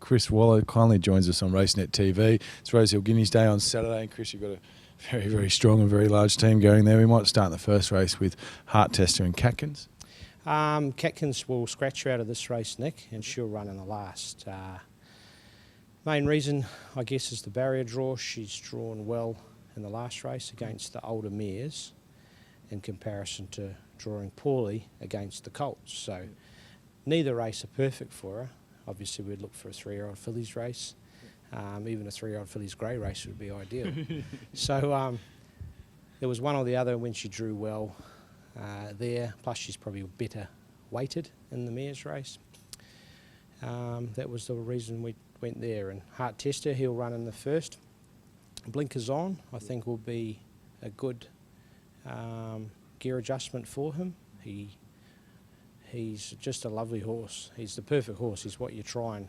Chris Waller kindly joins us on Racenet TV. It's Rosehill Guineas Day on Saturday, and Chris, you've got a very, very strong and very large team going there. We might start the first race with Heart Tester and Catkins. Catkins will scratch her out of this race, Nick, and she'll run in the last. Main reason, I guess, is the barrier draw. She's drawn well in the last race against the older mares in comparison to drawing poorly against the colts. So neither race are perfect for her. Obviously, we'd look for a 3-year-old fillies race. Even a 3-year-old fillies grey race would be ideal. So there was one or the other when she drew well there. Plus, she's probably better weighted in the mares race. That was the reason we went there. And Heart Tester, he'll run in the first. Blinkers On, I think, will be a good gear adjustment for him. He's just a lovely horse. He's the perfect horse. He's what you try and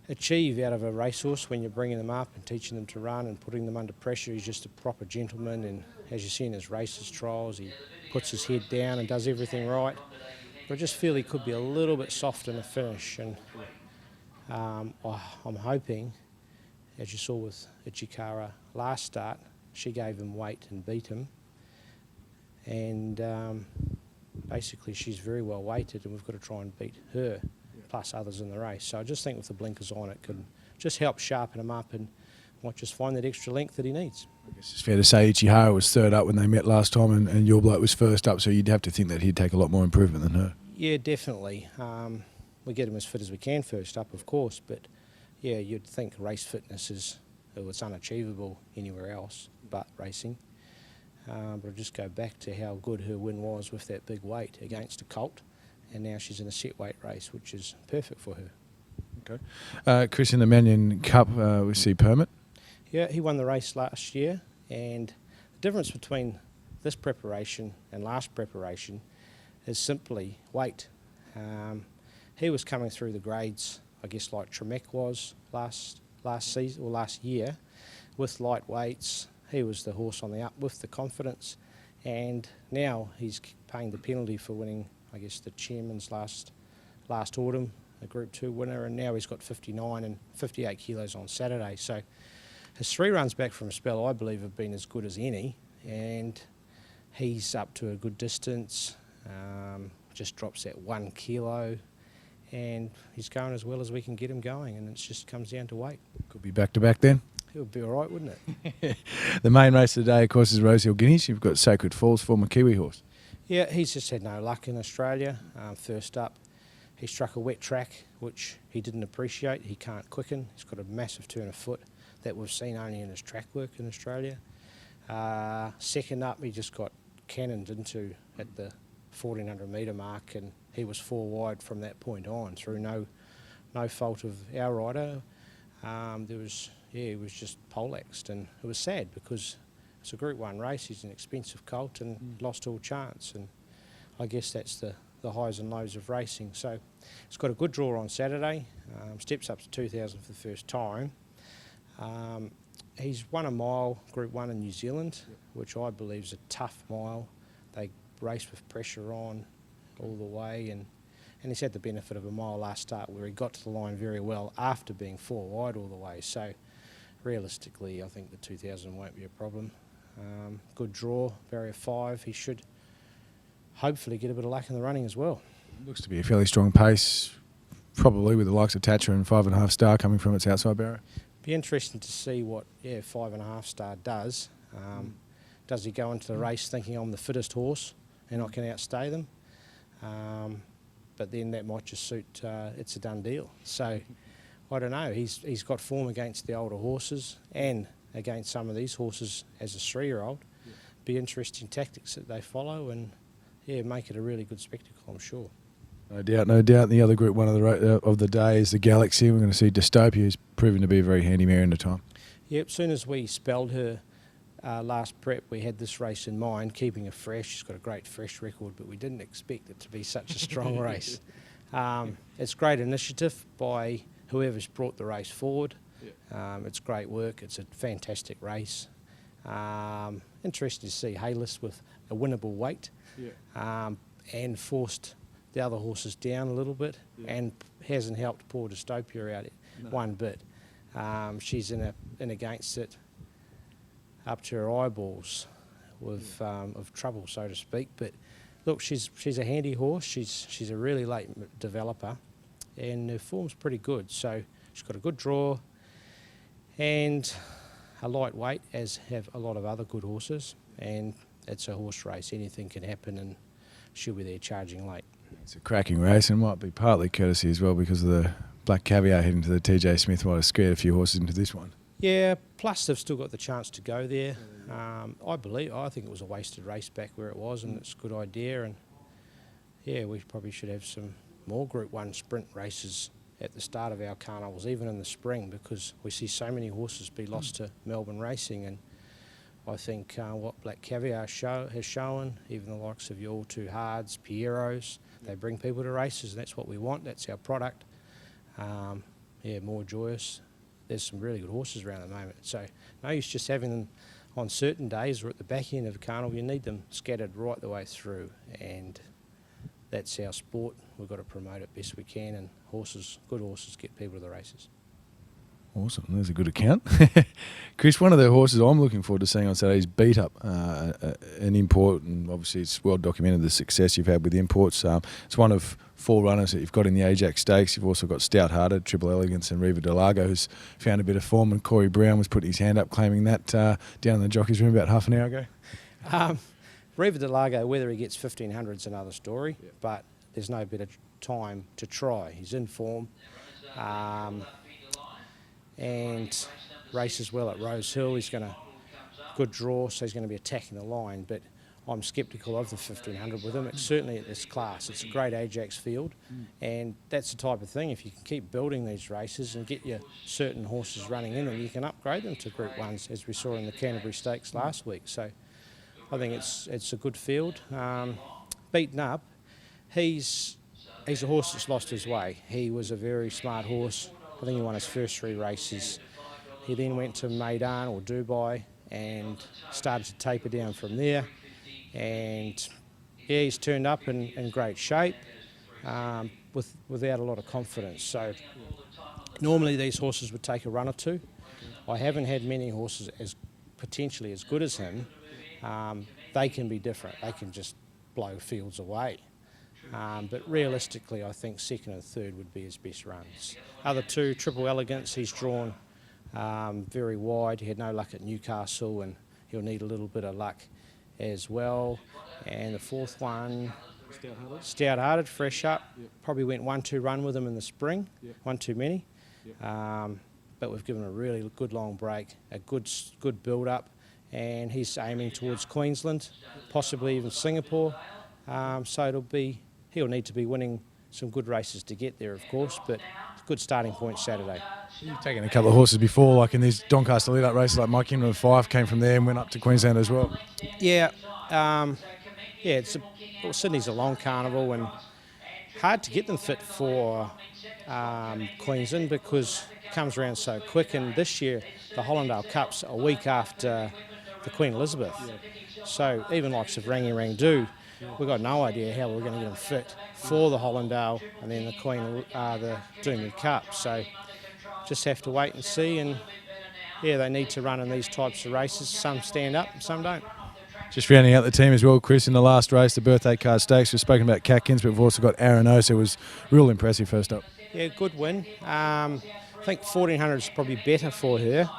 achieve out of a racehorse when you're bringing them up and teaching them to run and putting them under pressure. He's just a proper gentleman, and as you see in his races trials, he puts his head down and does everything right. But I just feel he could be a little bit soft in the finish, and I'm hoping, as you saw with Ichikara last start, she gave him weight and beat him, and basically she's very well weighted, and we've got to try and beat her plus others in the race. So I just think with the blinkers on, it could just help sharpen him up and might just find that extra length that he needs. I guess it's fair to say Ichihara was third up when they met last time, and your bloke was first up, so you'd have to think that he'd take a lot more improvement than her. Yeah, definitely. We get him as fit as we can first up, of course, but yeah, you'd think race fitness is it's unachievable anywhere else but racing. But I'll just go back to how good her win was with that big weight against a colt, and now she's in a set weight race, which is perfect for her. Okay. Chris, in the Mannion Cup, we see Permit. Yeah, he won the race last year, and the difference between this preparation and last preparation is simply weight. He was coming through the grades, I guess, like Tremec was last season or last year, with light weights. He was the horse on the up with the confidence, and now he's paying the penalty for winning, I guess, the Chairman's last autumn, a Group 2 winner, and now he's got 59 and 58 kilos on Saturday. So his 3 runs back from a spell, I believe, have been as good as any, and he's up to a good distance, just drops that 1 kilo, and he's going as well as we can get him going, and it just comes down to weight. Could be back-to-back then. It would be all right, wouldn't it? The main race of the day, of course, is Rosehill Guineas. You've got Sacred Falls, former Kiwi horse. Yeah, he's just had no luck in Australia. First up, he struck a wet track, which he didn't appreciate. He can't quicken. He's got a massive turn of foot that we've seen only in his track work in Australia. Second up, he just got cannoned into at the 1400 metre mark, and he was 4 wide from that point on through no fault of our rider. He was just poleaxed, and it was sad because it's a Group 1 race. He's an expensive colt and lost all chance, and I guess that's the highs and lows of racing. So he's got a good draw on Saturday, steps up to 2,000 for the first time. He's won a mile Group 1 in New Zealand, which I believe is a tough mile. They race with pressure on all the way, and he's had the benefit of a mile last start where he got to the line very well after being 4 wide all the way. So realistically, I think the 2,000 won't be a problem. Good draw, barrier 5. He should hopefully get a bit of luck in the running as well. Looks to be a fairly strong pace, probably with the likes of Thatcher and 5.5 Star coming from its outside barrier. Be interesting to see what 5.5 Star does. Does he go into the race thinking I'm the fittest horse and I can outstay them? But then that might just suit it's a done deal. So I don't know. He's got form against the older horses and against some of these horses as a 3-year-old. Be interesting tactics that they follow, and make it a really good spectacle, I'm sure. No doubt, no doubt. The other Group 1 of the day is the Galaxy. We're going to see Dystopia, who's proven to be a very handy mare in the time. Yep, as soon as we spelled her last prep, we had this race in mind, keeping her fresh. She's got a great fresh record, but we didn't expect it to be such a strong race. It's great initiative by whoever's brought the race forward. It's great work. It's a fantastic race. Interesting to see Hayless with a winnable weight and forced the other horses down a little bit, and hasn't helped poor Dystopia out one bit. She's in against it up to her eyeballs with of trouble, so to speak. But look, she's a handy horse. She's a really late developer, and her form's pretty good. So she's got a good draw and a lightweight, as have a lot of other good horses. And it's a horse race. Anything can happen, and she'll be there charging late. It's a cracking race, and might be partly courtesy as well because of the Black Caviar heading to the TJ Smith might have scared a few horses into this one. Yeah, plus they've still got the chance to go there. I think it was a wasted race back where it was, and it's a good idea. And yeah, we probably should have some more Group 1 sprint races at the start of our carnivals, even in the spring, because we see so many horses be lost to Melbourne racing. And I think what Black Caviar has shown, even the likes of your All Too Hards, Pieros, they bring people to races, and that's what we want. That's our product. Yeah, more joyous. There's some really good horses around at the moment. So no use just having them on certain days or at the back end of a carnival. You need them scattered right the way through, and that's our sport. We've got to promote it best we can, and good horses get people to the races. Awesome, there's a good account. Chris, one of the horses I'm looking forward to seeing on Saturday is Beat Up, an import, and obviously it's well documented the success you've had with imports. It's one of 4 runners that you've got in the Ajax Stakes. You've also got Stout Hearted, Triple Elegance, and Riva de Largo, who's found a bit of form, and Corey Brown was putting his hand up claiming that down in the jockey's room about half an hour ago. Riva de Largo, whether he gets 1,500 is another story, but there's no better time to try. He's in form. And races well at Rosehill. He's going to good draw, so he's going to be attacking the line. But I'm sceptical of the 1,500 with him. It's certainly at this class. It's a great Ajax field, and that's the type of thing. If you can keep building these races and get your certain horses running in them, you can upgrade them to Group 1s, as we saw in the Canterbury Stakes last week. So I think it's a good field. Beaten Up, he's a horse that's lost his way. He was a very smart horse. I think he won his first 3 races. He then went to Maidan or Dubai and started to taper down from there. And yeah, he's turned up in great shape without a lot of confidence. So normally these horses would take a run or two. I haven't had many horses as potentially as good as him. They can be different. They can just blow fields away. But realistically, I think second and third would be his best runs. Other 2, Triple Elegance, he's drawn very wide. He had no luck at Newcastle, and he'll need a little bit of luck as well. And the 4th one, Stout Hearted, fresh up. Probably went 1-2 run with him in the spring, one too many. But we've given him a really good long break, a good build up, and he's aiming towards Queensland, possibly even Singapore. So he'll need to be winning some good races to get there, of course, but good starting point Saturday. You've taken a couple of horses before, like in these Doncaster lead-up races, like My Kingdom of Five came from there and went up to Queensland as well. Yeah, Sydney's a long carnival, and hard to get them fit for Queensland because it comes around so quick. And this year, the Hollandale Cup's a week after the Queen Elizabeth. So even like Rangi Rangdu, we've got no idea how we're going to get them fit for the Hollandale and then the Doomben Cup. So just have to wait and see. And yeah, they need to run in these types of races. Some stand up, some don't. Just rounding out the team as well, Chris, in the last race, the Birthday Card Stakes. We've spoken about Catkins, but we've also got Aaron Ose, who was real impressive first up. Yeah, good win. I think 1,400 is probably better for her.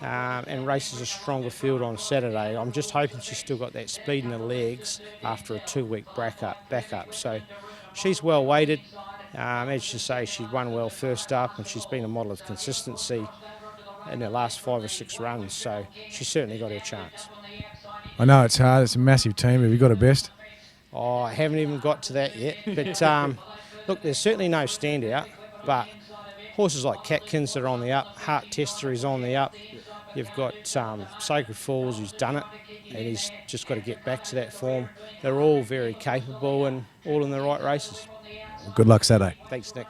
And races a stronger field on Saturday. I'm just hoping she's still got that speed in her legs after a 2-week back up. So she's well weighted. As you say, she won well first up, and she's been a model of consistency in her last 5 or 6 runs. So she's certainly got her chance. I know it's hard. It's a massive team. Have you got a best? Oh, I haven't even got to that yet. But look, there's certainly no standout. But horses like Catkins that are on the up, Heart Tester is on the up. You've got Sacred Falls, who's done it, and he's just got to get back to that form. They're all very capable and all in the right races. Good luck Saturday. Thanks, Nick.